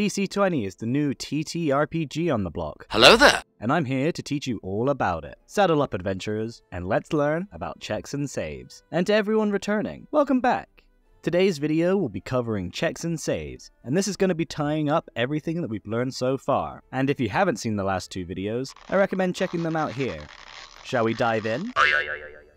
DC20 is the new TTRPG on the block. Hello there! And I'm here to teach you all about it. Saddle up, adventurers, and let's learn about checks and saves. And to everyone returning, welcome back! Today's video will be covering checks and saves, and this is going to be tying up everything that we've learned so far. And if you haven't seen the last two videos, I recommend checking them out here. Shall we dive in?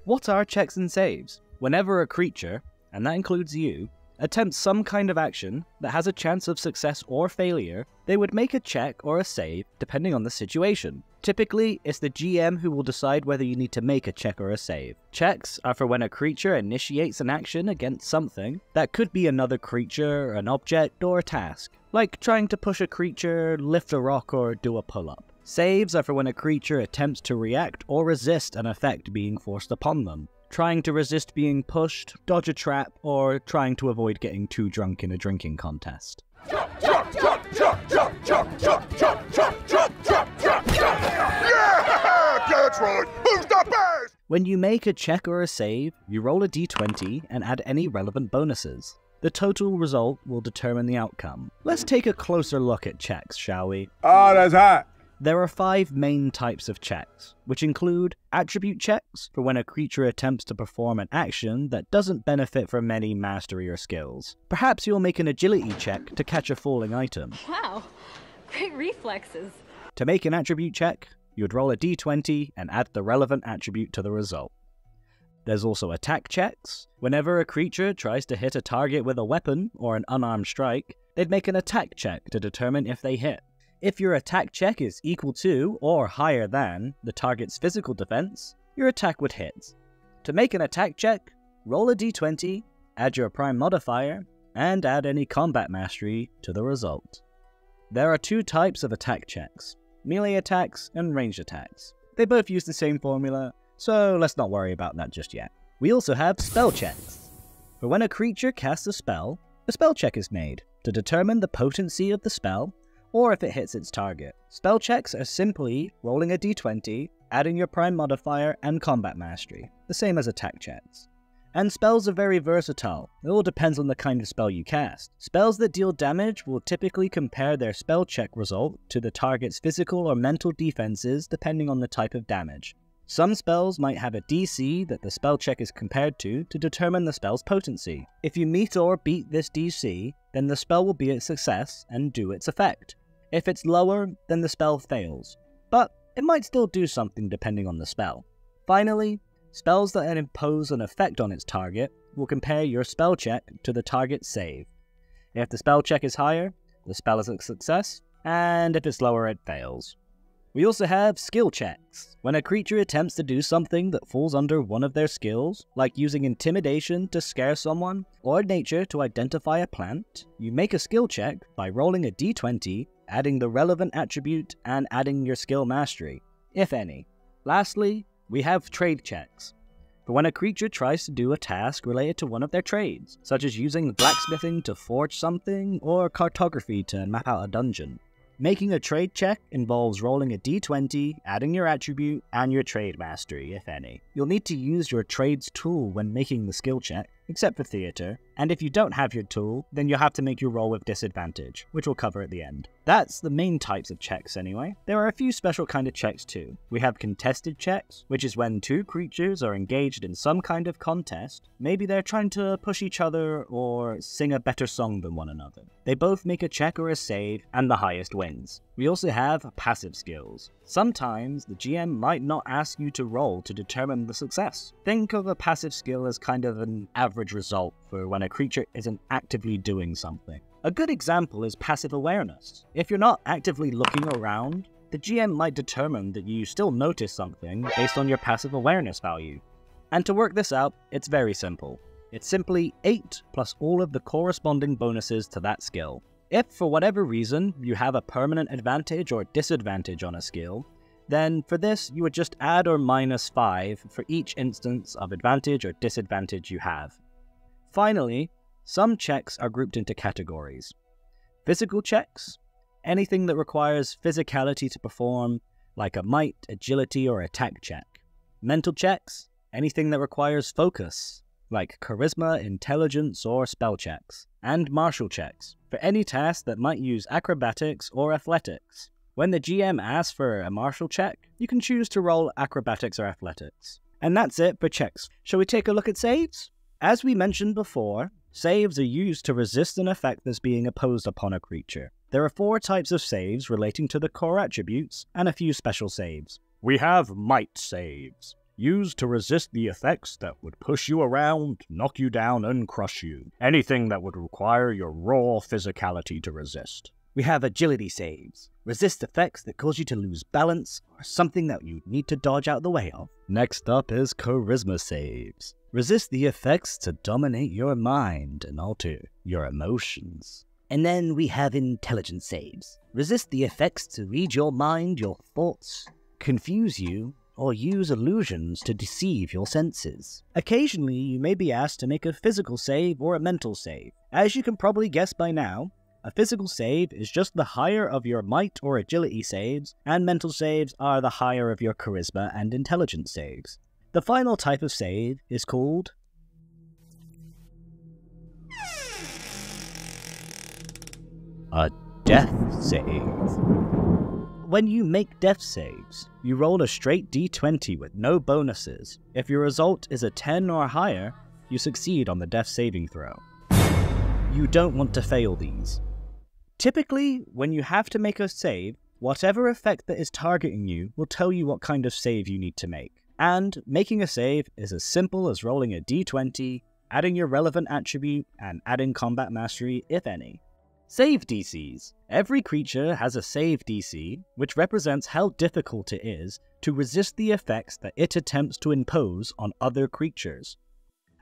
What are checks and saves? Whenever a creature, and that includes you, attempts some kind of action that has a chance of success or failure, they would make a check or a save depending on the situation. Typically, it's the GM who will decide whether you need to make a check or a save. Checks are for when a creature initiates an action against something that could be another creature, an object, or a task, like trying to push a creature, lift a rock, or do a pull-up. Saves are for when a creature attempts to react or resist an effect being forced upon them, trying to resist being pushed, dodge a trap, or trying to avoid getting too drunk in a drinking contest. That's right! Who's the best? When you make a check or a save, you roll a d20 and add any relevant bonuses. The total result will determine the outcome. Let's take a closer look at checks, shall we? Oh, that's hot! There are 5 main types of checks, which include attribute checks, for when a creature attempts to perform an action that doesn't benefit from any mastery or skills. Perhaps you'll make an agility check to catch a falling item. Wow, great reflexes. To make an attribute check, you'd roll a d20 and add the relevant attribute to the result. There's also attack checks. Whenever a creature tries to hit a target with a weapon or an unarmed strike, they'd make an attack check to determine if they hit. If your attack check is equal to or higher than the target's physical defense, your attack would hit. To make an attack check, roll a d20, add your prime modifier, and add any combat mastery to the result. There are 2 types of attack checks, melee attacks and ranged attacks. They both use the same formula, so let's not worry about that just yet. We also have spell checks. For when a creature casts a spell check is made to determine the potency of the spell, or if it hits its target. Spell checks are simply rolling a d20, adding your prime modifier and combat mastery, the same as attack checks. And spells are very versatile. It all depends on the kind of spell you cast. Spells that deal damage will typically compare their spell check result to the target's physical or mental defenses depending on the type of damage. Some spells might have a DC that the spell check is compared to determine the spell's potency. If you meet or beat this DC, then the spell will be a success and do its effect. If it's lower, then the spell fails, but it might still do something depending on the spell. Finally, spells that impose an effect on its target will compare your spell check to the target's save. If the spell check is higher, the spell is a success, and if it's lower, it fails. We also have skill checks. When a creature attempts to do something that falls under one of their skills, like using intimidation to scare someone, or nature to identify a plant, you make a skill check by rolling a d20, adding the relevant attribute, and adding your skill mastery, if any. Lastly, we have trade checks. For when a creature tries to do a task related to one of their trades, such as using blacksmithing to forge something, or cartography to map out a dungeon. Making a trade check involves rolling a d20, adding your attribute, and your trade mastery, if any. You'll need to use your trade's tool when making the skill check, except for theater, and if you don't have your tool, then you'll have to make your roll with disadvantage, which we'll cover at the end. That's the main types of checks anyway. There are a few special kind of checks too. We have contested checks, which is when 2 creatures are engaged in some kind of contest. Maybe they're trying to push each other or sing a better song than one another. They both make a check or a save, and the highest wins. We also have passive skills. Sometimes the GM might not ask you to roll to determine the success. Think of a passive skill as kind of an average result for when a creature isn't actively doing something. A good example is passive awareness. If you're not actively looking around, the GM might determine that you still notice something based on your passive awareness value. And to work this out, it's very simple. It's simply 8 plus all of the corresponding bonuses to that skill. If for whatever reason you have a permanent advantage or disadvantage on a skill, then for this you would just add or minus 5 for each instance of advantage or disadvantage you have. Finally, some checks are grouped into categories. Physical checks, anything that requires physicality to perform, like a might, agility, or attack check. Mental checks, anything that requires focus, like charisma, intelligence, or spell checks. and martial checks for any task that might use acrobatics or athletics. When the GM asks for a martial check, you can choose to roll acrobatics or athletics. And that's it for checks. Shall we take a look at saves? As we mentioned before, saves are used to resist an effect that's being imposed upon a creature. There are 4 types of saves relating to the core attributes, and a few special saves. We have might saves, used to resist the effects that would push you around, knock you down, and crush you. Anything that would require your raw physicality to resist. We have agility saves, resist effects that cause you to lose balance, or something that you need to dodge out the way of. Next up is charisma saves. Resist the effects to dominate your mind and alter your emotions. And then we have intelligence saves. Resist the effects to read your mind, your thoughts, confuse you, or use illusions to deceive your senses. Occasionally, you may be asked to make a physical save or a mental save. As you can probably guess by now, a physical save is just the higher of your might or agility saves, and mental saves are the higher of your charisma and intelligence saves. The final type of save is called a death save. When you make death saves, you roll a straight D20 with no bonuses. If your result is a 10 or higher, you succeed on the death saving throw. You don't want to fail these. Typically, when you have to make a save, whatever effect that is targeting you will tell you what kind of save you need to make. And making a save is as simple as rolling a D20, adding your relevant attribute, and adding combat mastery, if any. Save DCs. Every creature has a save DC, which represents how difficult it is to resist the effects that it attempts to impose on other creatures.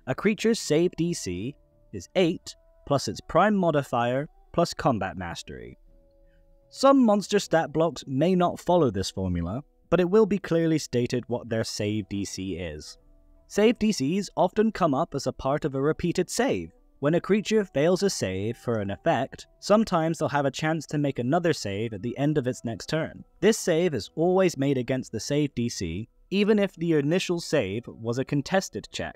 A creature's save DC is 8 plus its prime modifier plus combat mastery. Some monster stat blocks may not follow this formula, but it will be clearly stated what their save DC is. Save DCs often come up as a part of a repeated save. When a creature fails a save for an effect, sometimes they'll have a chance to make another save at the end of its next turn. This save is always made against the save DC, even if the initial save was a contested check.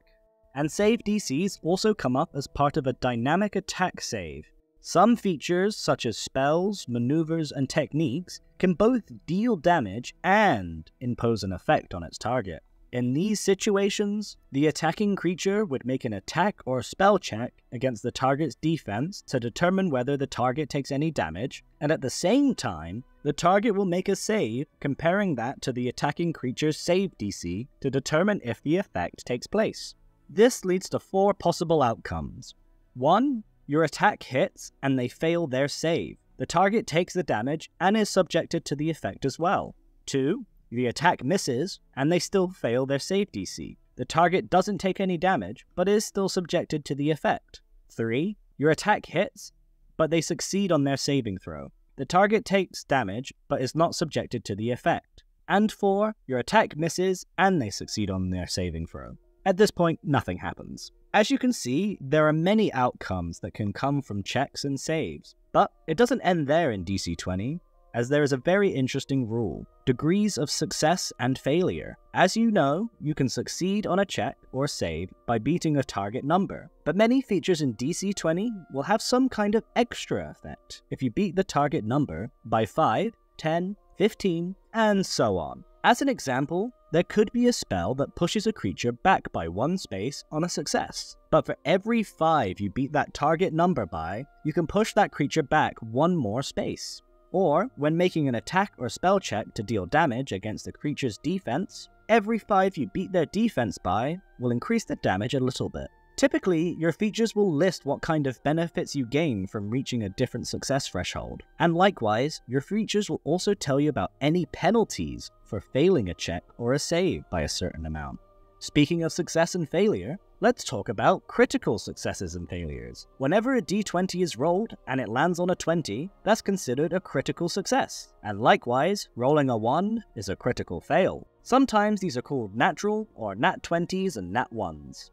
And save DCs also come up as part of a dynamic attack save. Some features, such as spells, maneuvers, and techniques, can both deal damage and impose an effect on its target. In these situations, the attacking creature would make an attack or spell check against the target's defense to determine whether the target takes any damage, and at the same time, the target will make a save comparing that to the attacking creature's save DC to determine if the effect takes place. This leads to 4 possible outcomes. 1. Your attack hits and they fail their save. The target takes the damage and is subjected to the effect as well. 2. The attack misses, and they still fail their save DC. The target doesn't take any damage, but is still subjected to the effect. 3. Your attack hits, but they succeed on their saving throw. The target takes damage, but is not subjected to the effect. And 4. Your attack misses, and they succeed on their saving throw. At this point, nothing happens. As you can see, there are many outcomes that can come from checks and saves. But it doesn't end there in DC20. As there is a very interesting rule, degrees of success and failure. As you know, you can succeed on a check or save by beating a target number, but many features in DC20 will have some kind of extra effect if you beat the target number by 5, 10, 15, and so on. As an example, there could be a spell that pushes a creature back by 1 space on a success, but for every 5 you beat that target number by, you can push that creature back 1 more space. Or, when making an attack or spell check to deal damage against a creature's defense, every 5 you beat their defense by will increase the damage a little bit. Typically, your features will list what kind of benefits you gain from reaching a different success threshold. And likewise, your features will also tell you about any penalties for failing a check or a save by a certain amount. Speaking of success and failure, let's talk about critical successes and failures. Whenever a D20 is rolled and it lands on a 20, that's considered a critical success. And likewise, rolling a 1 is a critical fail. Sometimes these are called natural or nat 20s and nat 1s.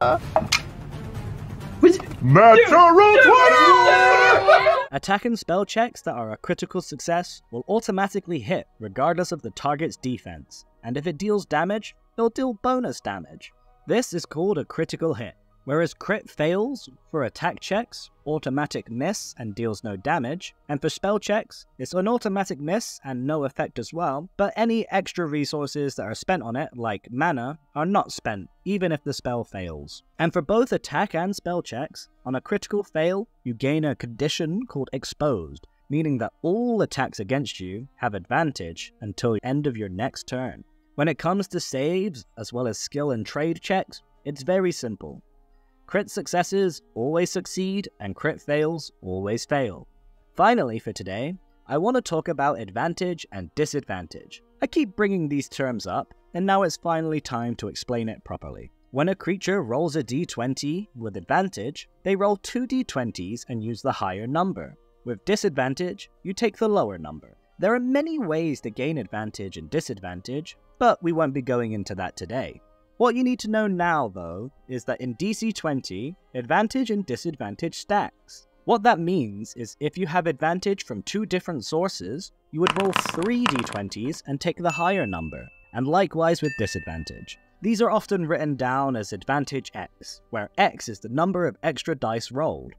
Natural 20! Attack and spell checks that are a critical success will automatically hit regardless of the target's defense, and if it deals damage, it'll deal bonus damage. This is called a critical hit. whereas crit fails for attack checks, automatic miss and deals no damage, and for spell checks, it's an automatic miss and no effect as well, but any extra resources that are spent on it, like mana, are not spent, even if the spell fails. And for both attack and spell checks, on a critical fail, you gain a condition called Exposed, meaning that all attacks against you have advantage until the end of your next turn. When it comes to saves, as well as skill and trade checks, it's very simple. Crit successes always succeed, and crit fails always fail. Finally for today, I want to talk about advantage and disadvantage. I keep bringing these terms up, and now it's finally time to explain it properly. When a creature rolls a d20 with advantage, they roll 2 d20s and use the higher number. With disadvantage, you take the lower number. There are many ways to gain advantage and disadvantage, but we won't be going into that today. What you need to know now, though, is that in DC20, advantage and disadvantage stacks. What that means is if you have advantage from 2 different sources, you would roll 3 d20s and take the higher number, and likewise with disadvantage. These are often written down as advantage X, where X is the number of extra dice rolled.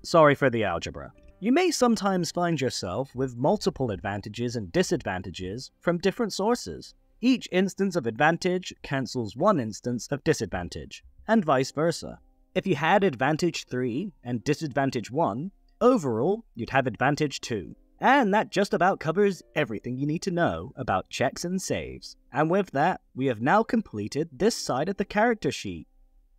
Sorry for the algebra. You may sometimes find yourself with multiple advantages and disadvantages from different sources. Each instance of advantage cancels one instance of disadvantage, and vice versa. If you had advantage 3 and disadvantage 1, overall you'd have advantage 2. And that just about covers everything you need to know about checks and saves. And with that, we have now completed this side of the character sheet.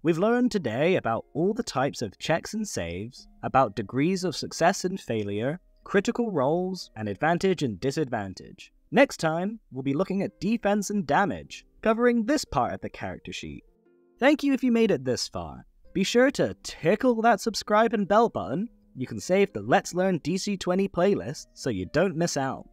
We've learned today about all the types of checks and saves, about degrees of success and failure, critical rolls, and advantage and disadvantage. Next time, we'll be looking at defense and damage, covering this part of the character sheet. Thank you if you made it this far. Be sure to tickle that subscribe and bell button. You can save the Let's Learn DC20 playlist so you don't miss out.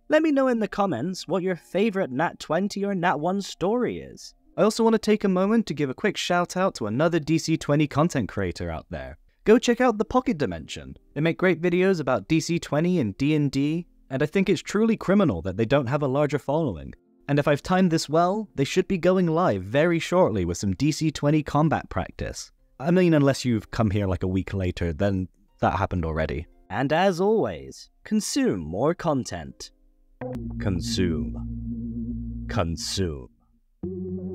Let me know in the comments what your favorite Nat 20 or Nat 1 story is. I also want to take a moment to give a quick shout out to another DC20 content creator out there. Go check out The Pocket Dimension. They make great videos about DC20 and D&D, and I think it's truly criminal that they don't have a larger following. And if I've timed this well, they should be going live very shortly with some DC20 combat practice. I mean, unless you've come here like a week later, then that happened already. And as always, consume more content. Consume. Consume.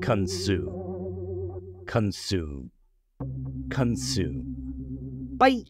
Consume. Consume. Consume. Bye!